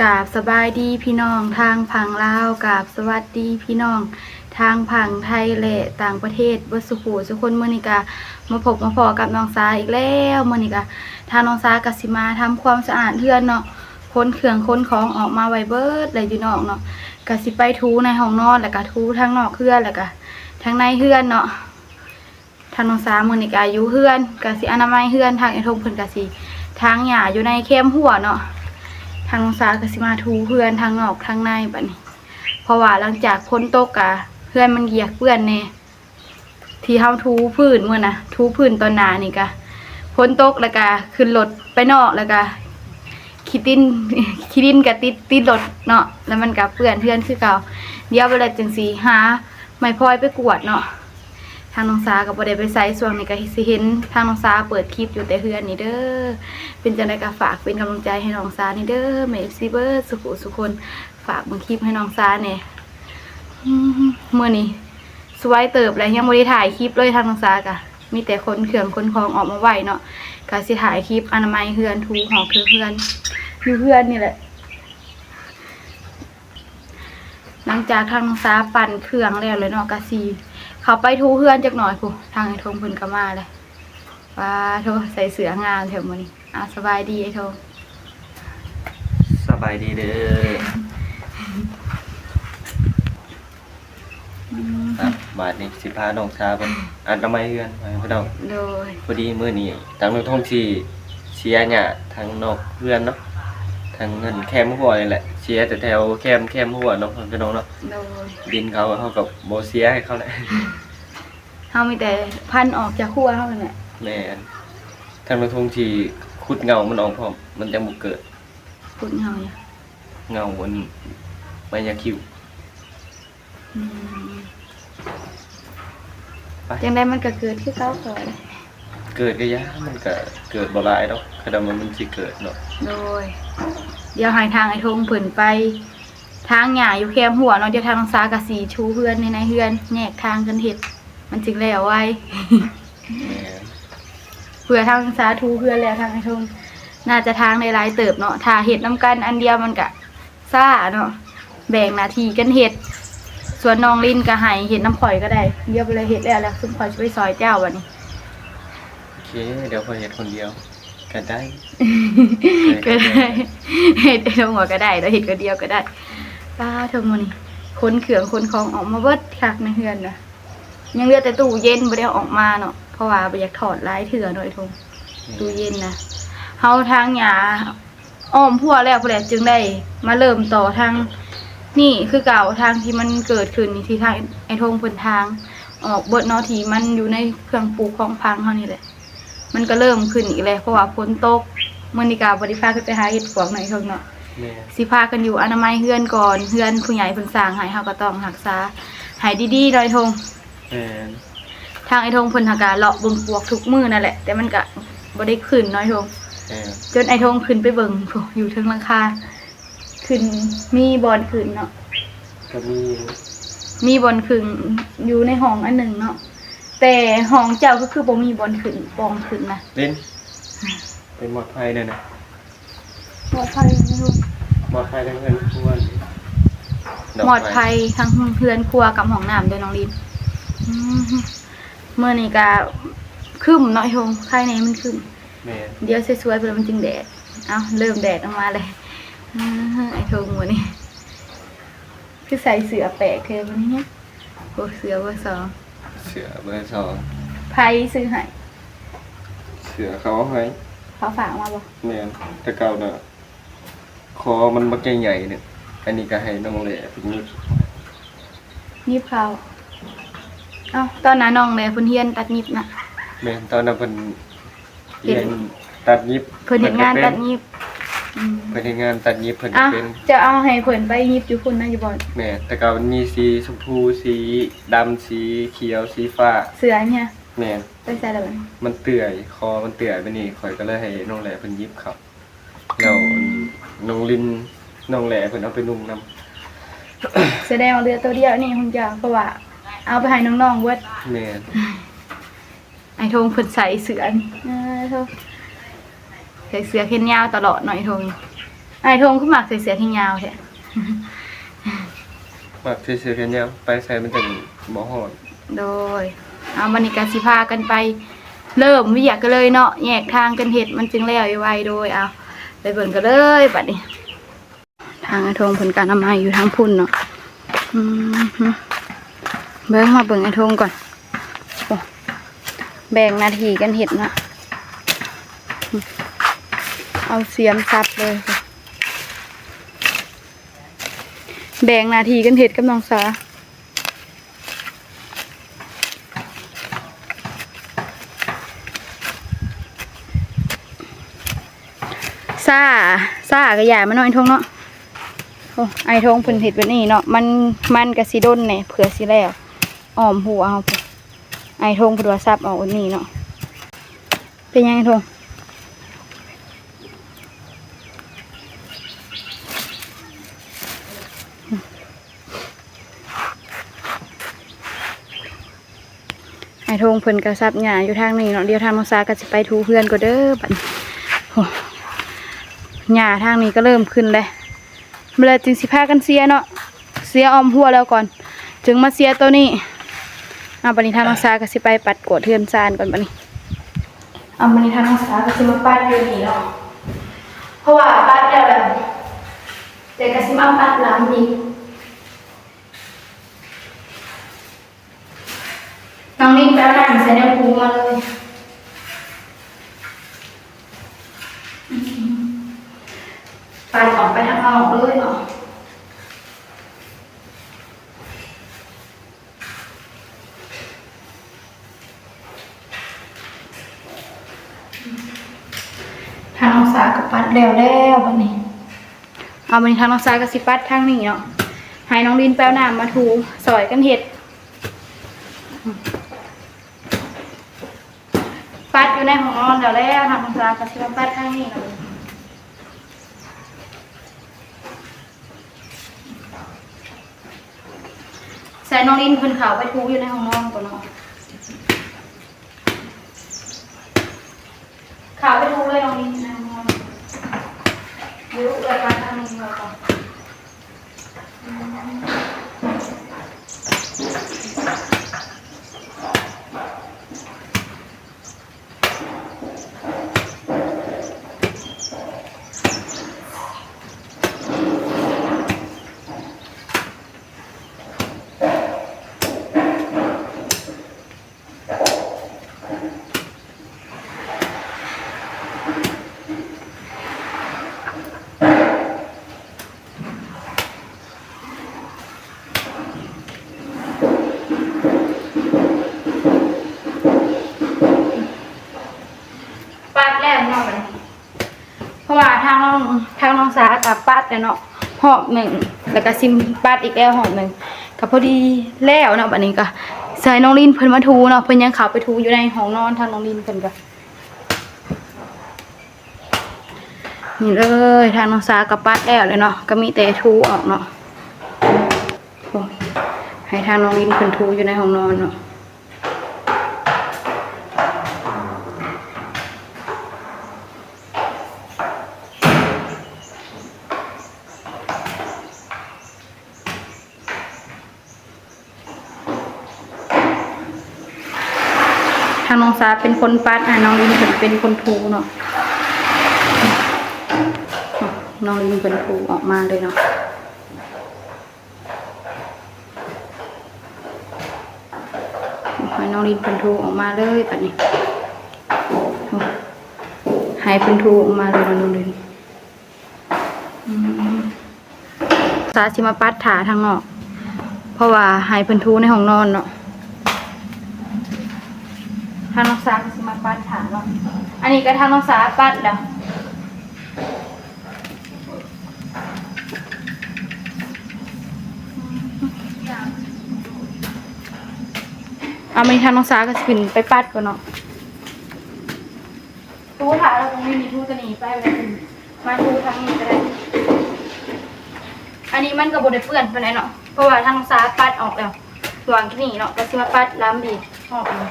กราบสบายดีพี่น้องทางผังลาวกราบสวัสดีพี่น้องทางผังไทยและต่างประเทศบ่สุขสุคนมื้อนี้ก็มาพบมาพอกับน้องสาอีกแล้วมื้อนี้ก็ทางน้องสาก็สิมาทำความสะอาดเรือนเนาะค้นเครื่องค้นของออกมาไว้เบิดเลยอยู่นอกเนาะก็สิไปถูในห้องนอนแล้วก็ถูทางนอกเรือนแล้วก็ทางในเรือนเนาะทางน้องสามื้อนี้ก็อยู่เรือนก็สิอนามัยเรือนทางไอ้ทงเพิ่นก็สิทางหญ้าอยู่ในเข้มหัวเนาะทางน้องสาก็สิมาถูเพื่อนทางนอกทางในบัดนี้เพราะว่าหลังจากพ้นตกกะเพื่อนมันเหยียกเปื้อนแน่ที่เฮาถูพื้นมื้อน่ะถูพื้นตอนหน้านี่ก็พ้นตกแล้วก็ขึ้นรถไปนอกแล้วก็ขี้ดินก็ติดรถเนาะแล้วมันก็เปื้อนเพื่อนคือเก่าเดี๋ยวเวลาจังสิหาไม้พลอยไปกวดเนาะทางน้องสาก็บ่ได้ไปไสช่วงนี้ก็สิเห็นทางน้องสาเปิดคลิปอยู่แต่เฮือนนี่เด้อเป็นจังได๋ก็ฝากเป็นกำลังใจให้น้องสานี่เด้อแม่ FC เบิร์ดสุขคนฝากเบิ่งคลิปให้น้องสาแหน่มื้อนี้สวยเติบแล้วยังบ่ได้ถ่ายคลิปเลยทางน้องสาก็มีแต่คนเครื่องคนของออกมาไว้เนาะก็สิถ่ายคลิปอนามัยเฮือนถูหอกคือเฮือนอยู่เฮือนนี่แหละหลังจากทางน้องสาปั่นเครื่องแล้วเลยเนาะก็สิเขาไปทูเพื่อนจักหน่อยผู้ทางไอ้ทงเพิ่นก็มาเลยว้าโทใส่เสื้องามแถวมื้อนี้สบายดีไอ้ทงสบายดีเด้อบาทนี้สิพาน้องชาเพิ่นอนามัยเฮือนให้พี่น้องโดยพอดีมื้อนี้ทางท้องที่เชียร์เนี่ยทางนอกเฮือนเนาะทางเงินแคมหัวนี่แหละเชียร์แต่แถวแคมหัวเนาะพี่น้องเนาะโดยดินเขากับบ่เชียร์ให้เขาแหละเฮามีแต่พันออกจากครัวเฮานั่นแหละแม่นทางท้องที่ขุดเงามันออกพร้อมมันจะบ่เกิดขุดเฮาเนี่ยเงามันไม่ยาคิวจังได๋มันก็เกิดคือเก่าก่อนเกิดก็ยะมันก็เกิดบ่หลายดอกคันมันสิเกิดเนาะโดยเดี๋ยวให้ทางไอ้ทงเพิ่นไปทางหญ้าอยู่แคมหัวเนาะเดี๋ยวทางน้องสาก็สิชูเฮือนในเฮือนแยกทางกันเฮ็ดมันจึงแล้วไว้เพื่อทางสาธุเพื่อแล้วทางไอ้ทงน่าจะทางในหลายเติบเนาะถ้าเฮ็ดน้ำกันอันเดียวมันก็ซ่าเนาะแบ่งหน้าที่กันเฮ็ดส่วนน้องลินก็ให้เฮ็ดน้ำข่อยก็ได้เดี๋ยวไปเลยเฮ็ดแล้วซุ่มข่อยสิไปซอยเจ้าบัดนี้โอเคเดี๋ยวพอเฮ็ดคนเดียวก็ได้ก็ได้เฮ็ดทั้งหมดก็ได้แล้วเฮ็ดคนเดียวก็ได้ป้าทั้งหมดนี่คนเครื่องคนของออกมาเบิดคักในเฮือนน่ะยังเหลือแต่ตู้เย็นบ่ได้ออกมาเนาะเพราะว่าบ่อยากถอดหลายเทื่อเนาะไอ้ทงตู้เย็นนะเฮาทางหญ้าอ้อมพัวแล้วพุ่นแหละจึงได้มาเริ่มต่อทางนี่คือเก่าทางที่มันเกิดขึ้นนี่ที่ทางไอ้ทงเพิ่นทางออกเบิดเนาะที่มันอยู่ในเครื่องปลูกของพังเฮานี่แหละมันก็เริ่มขึ้นอีกแล้วเพราะว่าฝนตกมื้อนี้ก็บ่ได้พาขึ้นไปหาเห็ดปวกหน่อยเท่าเนาะสิพากันอยู่อนามัยเฮือนก่อนเฮือนผู้ใหญ่เพิ่นสร้างให้เฮาก็ต้องรักษาให้ดีๆหน่อยทงทางไอ้ทงเพิ่นหากะเลาะเบิ่งปวกทุกมื้อนั่นแหละแต่มันก็บ่ได้ขึ้นน้อยทงจนไอ้ทงขึ้นไปเบิ่งอยู่ถึงหลังคาขึ้นมีบอนขึ้นเนาะก็มีบอนขึ้นอยู่ในห้องอันนึงเนาะแต่ห้องเจ้าก็คือบ่มีบอนขึ้นปองขึ้นนะเล่นเป็นหมอดไฟเนี่ยนะหมอดไฟอยู่หมอดไฟทั้งเงินครัวหมอดไฟทั้งเพื่อนครัวกับห้องน้ำด้วยน้องลินเมื่อนี้ก็คึมเนาะโฮงไข่ในมันคึมเดี๋ยวสวยๆเพื่อมันจึงแดดเอาเริ่มแดดออกมาเลยไอ้โฮงวันนี้คือใส่เสื้อแปลกเทวันนี้เนี่ยโอ้เสื้อเบอร์ 2เสื้อเบอร์ 2ไผซื้อให้เสื้อเขาให้เขาฝากมาบ่แม่นแต่เก่าน่ะคอมันบักใหญ่ๆเนี่ยอันนี้ก็ให้น้องแหล่เพิ่นยิบเขาตอนนั้นน้องแหล่เพิ่นเฮียนตัดยิบน่ะแม่นตอนนั้นเพิ่นเรียนตัดยิบเพิ่นเฮ็ดงานตัดยิบเพิ่นเฮ็ดงานตัดยิบเพิ่นเป็นจะเอาให้เพิ่นไปยิบอยู่พุ่นนะอยู่บ่แม่แต่เก่ามันมีสีชมพูสีดำสีเขียวสีฟ้าเสื้อเนี่ยแม่ไปใส่แล้วมันเตื่อยคอมันเตื่อยไปนี่ข่อยก็เลยให้น้องแหล่เพิ่นยิบครับแล้วน้องลินน้องแหล่เพิ่นเอาไปนุ่งนำแสดงว่าเรือตัวเดียวนี่คงจะเพราะว่าเอาไปให้น้องๆเบิดแม่ไอ้ทงเพิ่นใส่เสื้อนี่ใส่เสื้อแขนยาวตลอดหน่อยทง ไอ้ทงขึ้นหมักใส่เสื้อที่ยาวแท้ มักเสื้อแขนยาวไปใส่มันจังบ่ฮ้อน โดยเอามันนี่ก็สิพากันไปเริ่มเวียกกันเลยเนาะแยกทางกันเฮ็ดมันจึงแล้วไวๆโดยเอาไปเบิ่งกันเลยบัดนี้ ทางไอ้ทงเพิ่นก็นำมาอยู่ทางพุ่นเนาะเบิ่งมาเบิ่งไอ้ทงก่อนโอ้แบ่งหน้าที่กันเฮ็ดเนาะเอาเสียมซับเลยแบ่งหน้าที่กันเฮ็ดกับน้องสาซ่าก็อย่ามาหน่อยทงเนาะโอ้ไอ้ทงเพิ่นเฮ็ดแบบนี้เนาะมันก็สิด้นแหน่เผื่อสิแล้วอ้อมหัวเอาพุ่นไอ้ทงเพิ่นว่าซับออกอันนี้เนาะเป็นยังไงทงไอ้ทงเพิ่นก็ซับหญ้าอยู่ทางนี้เนาะเดี๋ยวทางน้องสาก็สิไปทูเพื่อนก็เด้อบัดนี้โอ้หญ้าทางนี้ก็เริ่มขึ้นแล้วเมื่อจึงสิพากันเสียเนาะเสียออมหัวแล้วก่อนจึงมาเสียตัวนี้บัดนี้ทางน้องสาก็สิไปปัดกวาดเทือนซานก่อนบัดนี้บัดนี้ทางน้องสาก็สิมาปัดเทือนนี้เนาะเพราะว่าปัดแล้วแต่ก็สิมาปัดหลังอีกน้องนิ่งแป๊บน้ำใส่ในปูมาเลยปัดออกไปทางนอกเลยเนาะทางน้องสากับปัดแล้วบัดนี้บัดนี้ทางน้องสากับสิปัดทางนี้เนาะให้น้องดินแป๊บน้ำมาถูสอยกันเห็ดปัดอยู่ในห้องนอนแล้วทางน้องสากับสิมาปัดทางนี้เนาะใส่น้องดินคนขาวไปทูอยู่ในห้องนอนก่อนเนาะขาวไปทูเลยน้องดินในห้องนอนเดี๋ยวเกิดการทำนี้ก่อนเพราะว่าทางน้องสากับปัดเนาะหอบหนึ่งแล้วก็ซิมปัดอีกแล้วหอบหนึ่งก็พอดีแล้วเนาะบัดนี้ก็ใส่น้องลินเพิ่นมาทูเนาะเพิ่นยังเข้าไปทูอยู่ในห้องนอนทางน้องลินเพิ่นก็นี่เลยทางน้องสากับปัดแล้วเลยเนาะก็มีแต่ทูออกเนาะให้ทางน้องลินเพิ่นทูอยู่ในห้องนอนเนาะทางน้องสาเป็นคนปัดน้องลินเป็นคนทูเนาะน้องลินเป็นทูออกมาเลยเนาะให้น้องลินเป็นทูออกมาเลยแบบนี้ให้เป็นทูออกมาเลยน้องลินสาชิมาปัดถาทางนอกเพราะว่าให้เป็นทูในห้องนอนเนาะทางน้องสาก็สิมาปัดถามเนาะอันนี้ก็ทางน้องสาปัดแล้วมีทางน้องสาก็สิขึ้นไปปัดก่อนเนาะทูถาเราตรงนี้มีทูตัวนี้ไปเลยมาทูทางนี้ก็ได้อันนี้มันก็บ่ได้เปื้อนปานใดเนาะเพราะว่าทางน้องสาปัดออกแล้ววางที่นี่เนาะก็สิมาปัดล้ำอีกออกเลย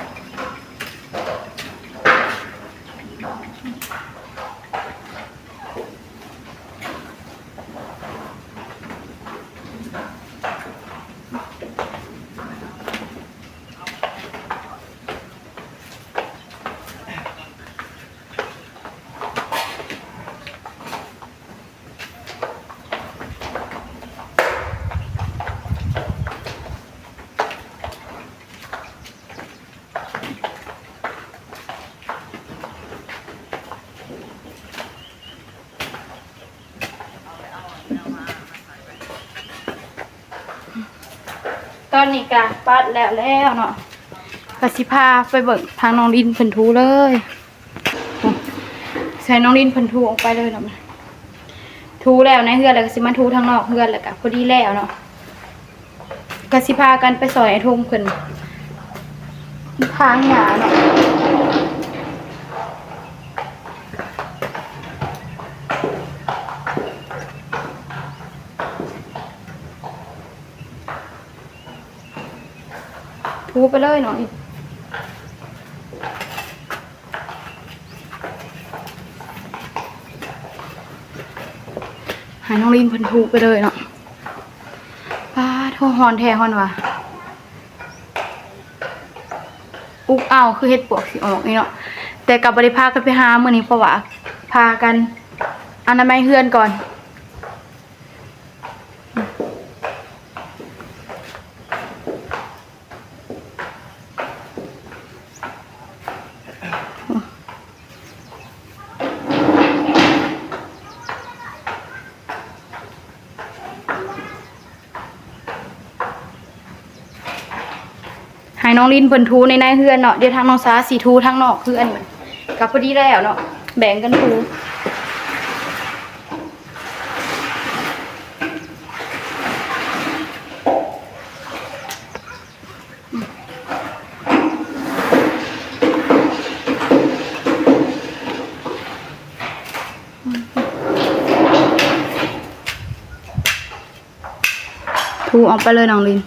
ตอนนี้กะปัดแล้วเนาะกสิพาไปเบิกทางน้องดินเพิ่นทูเลยโอ้ใส่น้องดินเพิ่นทูออกไปเลยเนาะทูแล้วในเฮือนแล้วก็สิมาทูทางนอกเฮือนแล้วก็พอดีแล้วเนาะกสิพากันไปซอยไอ้ทงเพิ่นทางหยาเนาะทูไปเลยหน่อยหายน้องลินเพิ่นทูไปเลยเนาะป้าโทรฮอนแท้ฮอนว่ะอุกเอาคือเฮ็ดปวกสิออกนี่เนาะแต่กับบริพากันไปหามื้อนี้เพราะว่าพากันอนามัยเฮือนก่อนให้น้องลินเพิ่นทูในเฮือนเนาะเดี๋ยวทางน้องสาสีทูทางนอกเฮือนกับพอดีแล้วเนาะแบ่งกันทูทูออกไปเลยน้องลิน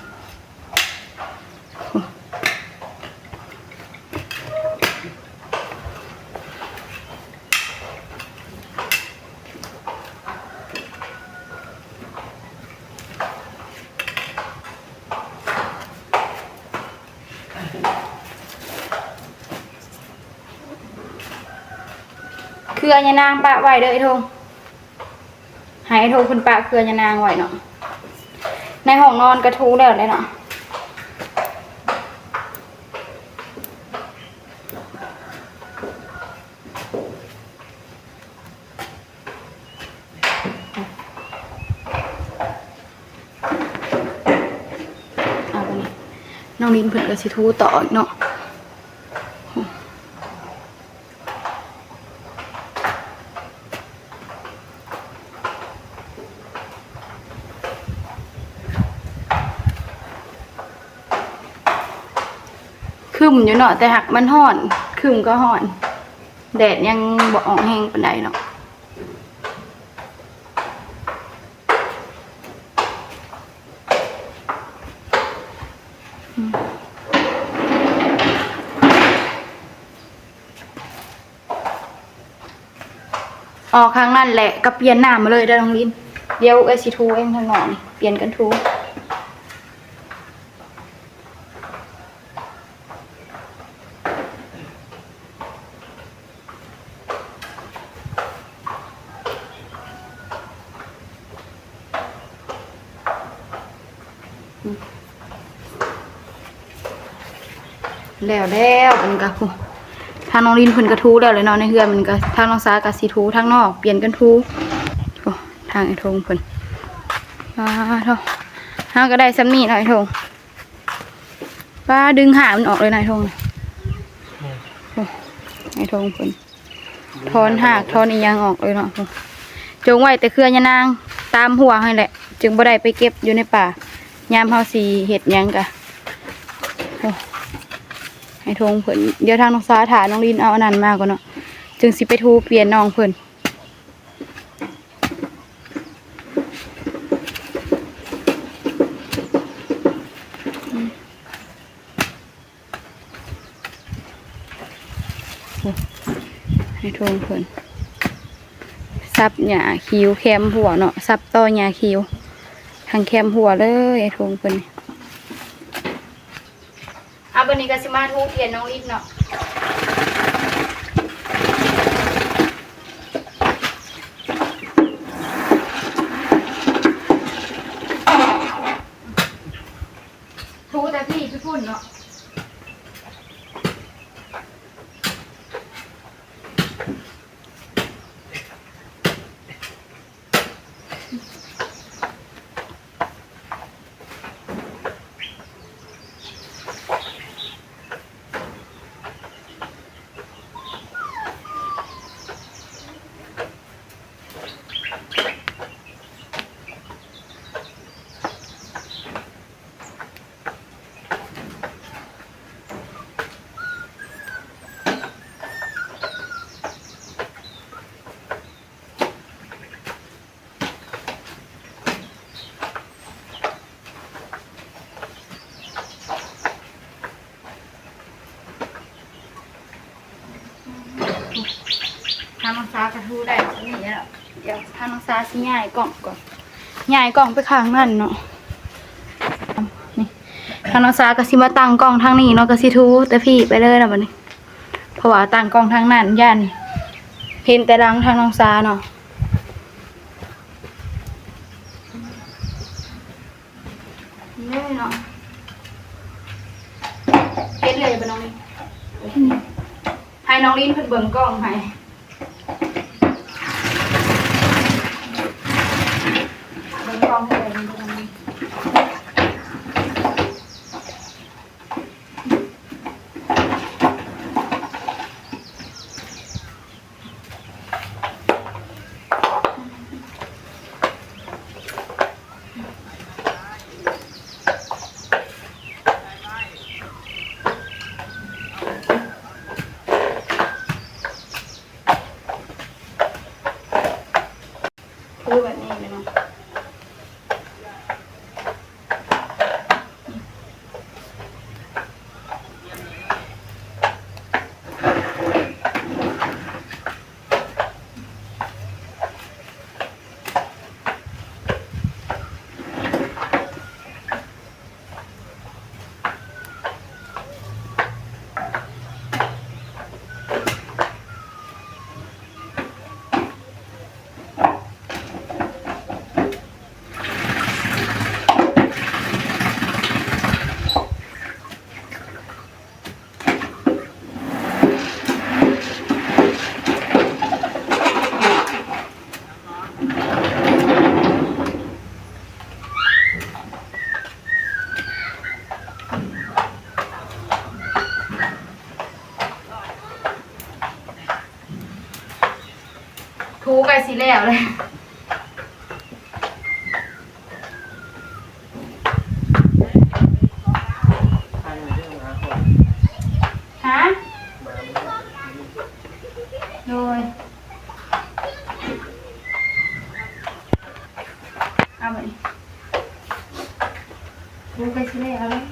เครือยานางปะไว้เด้อไอ้ทงหายไอ้ทงคุณปะเครือยานางไว้เนาะในห้องนอนกระทูแล้วเลยเนาะเอาไปนี่น้องลินเพิ่นก็สิทูต่ออีกเนาะคึมอยู่เนาะแต่หักมันห่อนคึมก็ห่อนแดดยังบ่ออกแห้งปานใดเนาะออกข้างนั่นแหละก็เปลี่ยนน้ำมาเลยเด้อน้องลินเดี๋ยวไอซีทูเองทางนอกนี่เปลี่ยนกันทูแล้วมันก็ทางน้องลินเพิ่นก็ทูแล้วเลยเนาะในเฮือนมันก็ทางน้องสาก็สิทูทางนอกเปลี่ยนกันทูโอ้ทางไอ้ทงเพิ่นเท่าเฮาก็ได้ซ้ำนี่เนาะไอ้ทงป้าดึงหามันออกเลยนายทงโอ้ไอ้ทงเพิ่นถอนหากถอนอีหยังออกเลยเนาะจงไว้แต่เครือยานางตามหัวให้แหละจึงบ่ได้ไปเก็บอยู่ในป่ายามเฮาสิเฮ็ดหยังกะไอ้ทงเพิ่นเดี๋ยวทางน้องสาถ่าน้องลินเอาอันนั้นมาก่อนเนาะจึงสิไปทูเปลี่ยนน้องเพิ่นไอ้ทงเพิ่นซับหญ้าคิวแคมหัวเนาะซับต่อหญ้าคิวทางแคมหัวเลยไอ้ทงเพิ่นเอาบันนี้ก็สิมาทูเปลี่ยนน้องลินเนาะทูแต่พี่พุ่นเนาะ ทางน้องซากระทูได้ตรงนี้แล้วเดี๋ยวทางน้องซาสิย้ายกล่องก่อนย้ายกล่องไปข้างนั่นเนาะนี่ทางน้องซาก็สิมาตั้งกล่องทางนี้เนาะก็สิทูแต่พี่ไปเลยนะบัดนี้เพราะว่าตั้งกล่องทางนั้นย่านเห็นแต่ดังทางน้องซาเนาะนี่เนาะเฮ็ดเลยบ่น้องนี่ให้น้องลิ้นเพิ่นเบิ่งกล้องให้เบิ่งกล้องให้เลยน้องลิ้นคือแบบนี้เลยเนาะทูไก่สีแล้วเลยฮะโดยเอาไปทูไก่สีแล้วเลย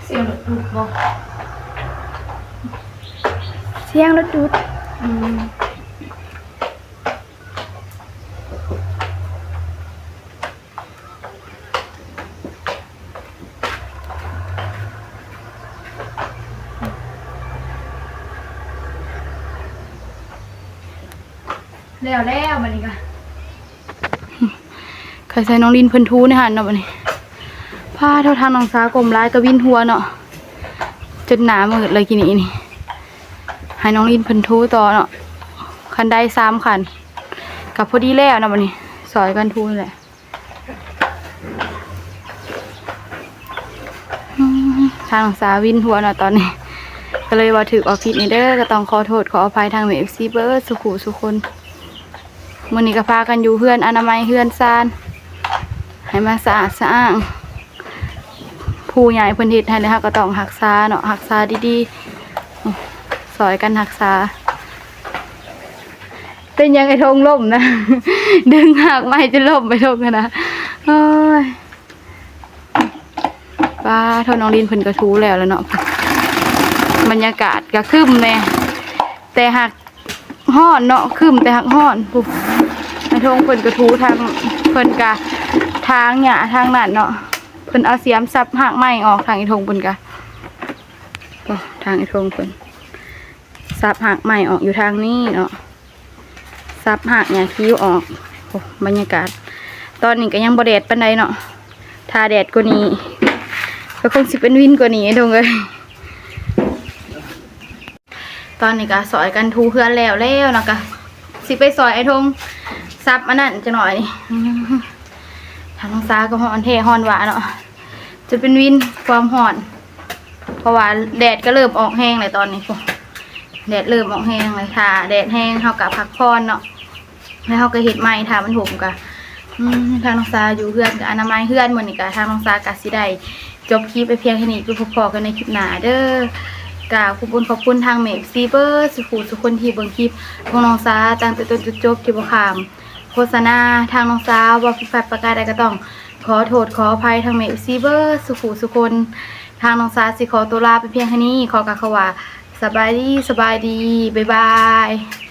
เสียงรถดูดบ่เสียงรถดูดแล้วมันนี่ค่ะใครใส่น้องลินเพิ่นทูในหันเนาะบัดนี้ผ้าเท่าทางน้องสาวกลมร้ายกระวินหัวเนาะจนหนามืดเลยกินนี่ให้น้องลินเพิ่นทูต่อเนาะคันได้3คันกับพอดีแล้วเนาะบัดนี้สอยกันทูนี่แหละทางน้องสาววินหัวเนาะตอนนี้ก็เลยว่าถือเอาผิดนี่เด้อก็ต้องขอโทษขออภัยทางFCเบิร์ดสุขุสุคนมื้อนี้ก็พากันอยู่เฮือนอนามัยเฮือนซานให้มาสะอาดสะอ้างผู้ใหญ่เพิ่นเฮ็ดให้เลยค่ะก็ต้องรักษาเนาะรักษาดีๆสอยกันรักษาเป็นยังไงทงล่มนะ ดึงหักไม้จะล่มไปทงกันนะโอ้ยป้าเท่าน้องลินเพิ่นก็ทูแล้วเนาะบรรยากาศก็ครึ้มแน่แต่หักฮ้อนเนาะครึ้มแต่หักฮ้อนปุ๊บไอ้ทงเพิ่นก็ทูทางเพิ่นก็ทางหญ้าทางนั้นเนาะเพิ่นเอาเสียมซับหักไม้ออกทางไอ้ทงเพิ่นก็ทางไอ้ทงเพิ่นซับหักไม้ออกอยู่ทางนี้เนาะซับหักหญ้าคิ้วออกโอ้บรรยากาศตอนนี้ก็ยังบ่แดดปานใดเนาะถ้าแดดกว่านี้ก็คงสิเป็นวินกว่านี้ไอ้ทงเอ้ยตอนนี้ก็สอยกันทูเพื่อนแล้วนะก็สิไปสอยไอ้ทงซับอันนั้นจังหน่อยทางซ้ายก็ฮ้อนเทฮ้อนหวานเนาะจะเป็นวินความฮ้อน เพราะว่าแดดก็เริ่มออกแห้งเลยตอนนี้แดดเริ่มออกแห้งเลยค่ะแดดแห้งเท่ากับพักผ่อนเนาะแล้วเขาก็เห็ดไม้ทามันห่มกะทางน้องซาอยู่เพื่อนกับอนามัยเพื่อนเหมือนกันทางน้องซากะสิได้จบคลิปไปเพียงแค่นี้ก็พอๆกันในคลิปหน้าเด้อ กราบขอบคุณทางเมฟซีเบอร์สุขุสุคนที่เบิ่งคลิปของน้องสาตั้งแต่ต้นจนจบที่บ่ข้ามโฆษณาทางน้องสาว่าผิดพลาดประการใดก็ต้องขอโทษขออภัยทางเมฟซีเบอร์สุขุสุคนทางน้องสาสิขอตัวลาไปเพียงแค่นี้ขอกล่าวคำว่าสบายดีบ๊ายบาย